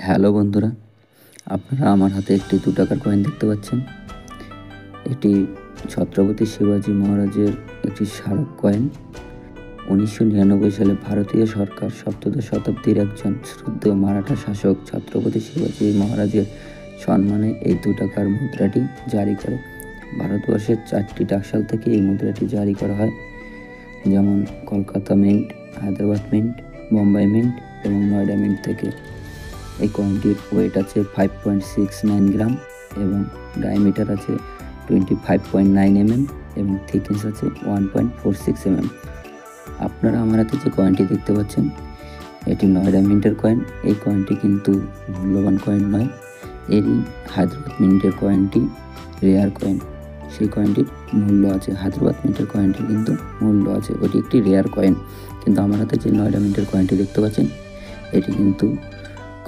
Hello বন্ধুরা, আপনারা আমার হাতে একটি 2 টাকার কয়েন দেখতে পাচ্ছেন। এটি ছত্রপতি শিবাজী মহারাজের একটি স্মারক কয়েন। 1999 সালে ভারতীয় সরকার সপ্তদশ শতাব্দীর একজন শ্রদ্ধেয় মারাঠা শাসক ছত্রপতি শিবাজী মহারাজের সম্মানে এই 2 টাকার মুদ্রাটি জারি করে। ভারতবর্ষের 4টি টাকশাল থেকে এই মুদ্রাটি জারি করা হয়, যেমন Kolkata mint, Hyderabad mint, Bombay mint এবং নয়ডা মিন্ট থেকে। এই কয়েনটির ওয়েট আছে 5.69 গ্রাম এবং ডায়ামিটার আছে 25.9 mm এবং থিকনেস আছে 1.46 mm। আপনারা আমার হাতে যে কয়েনটি দেখতে পাচ্ছেন এটি নয়ডা মিন্টের কয়েন। এই কয়েনটি কিন্তু মূল্যবান কয়েন নয়, এরই হায়দ্রাবাদ মিন্টের কয়েনটি রেয়ার কয়েন। সেই কয়েনটির মূল্য আছে, হায়দ্রাবাদ মিন্টের কয়েনটির কিন্তু মূল্য আছে, ওটি একটি রেয়ার কয়েন। কিন্তু আমার হাতে যে নয়ডা মিন্টের কয়েনটি দেখতে পাচ্ছেন এটি কিন্তু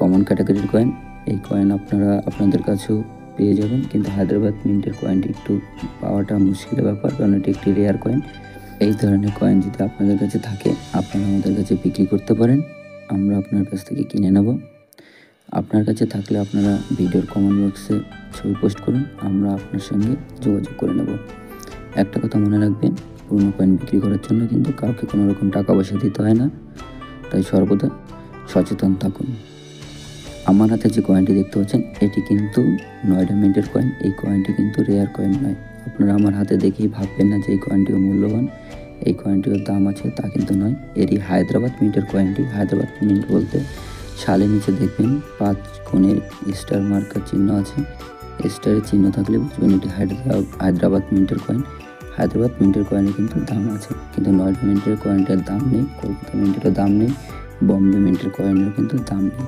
কমন ক্যাটাগরির কয়েন। এই কয়েন আপনারা আপনাদের কাছেও পেয়ে যাবেন, কিন্তু হায়দ্রাবাদ মিন্টের কয়েনটি একটু পাওয়াটা মুশকিলের ব্যাপার, কারণ এটি একটি রেয়ার কয়েন। এই ধরনের কয়েন যদি আপনাদের কাছে থাকে আপনারা আমাদের কাছে বিক্রি করতে পারেন, আমরা আপনার কাছ থেকে কিনে নেব। আপনার কাছে থাকলে আপনারা ভিডিওর কমেন্ট বক্সে ছবি পোস্ট করুন, আমরা আপনার সঙ্গে যোগাযোগ করে নেব। একটা কথা মনে রাখবেন, পুরনো কয়েন বিক্রি করার জন্য কিন্তু কাউকে কোনো রকম টাকা পয়সা দিতে হয় না, তাই সর্বদা সচেতন থাকুন। আমার হাতে যে কয়েনটি দেখতে পাচ্ছেন এটি কিন্তু নয়ডা মিন্টের কয়েন। এই কয়েনটি কিন্তু রেয়ার কয়েন নয়। আপনারা আমার হাতে দেখেই ভাববেন না যে এই কয়েনটিও মূল্যবান, এই কয়েনটির দাম আছে, তা কিন্তু নয়। এটি হায়দ্রাবাদ মিন্টের কয়েনটি। হায়দ্রাবাদ মিন্ট বলতে সালের নিচে দেখবেন 5 কোণের স্টার মার্কার চিহ্ন আছে। স্টারের চিহ্ন থাকলে বুঝবেন এটি হায়দ্রাবাদ মিন্টের কয়েন। হায়দ্রাবাদ মিন্টের কয়েনের কিন্তু দাম আছে, কিন্তু নয়ডা মিন্টের কয়েনটার দাম নেই, কলকাতা মিন্টেরও দাম নেই, বম্বে মিন্টের কয়েনের কিন্তু দাম নেই।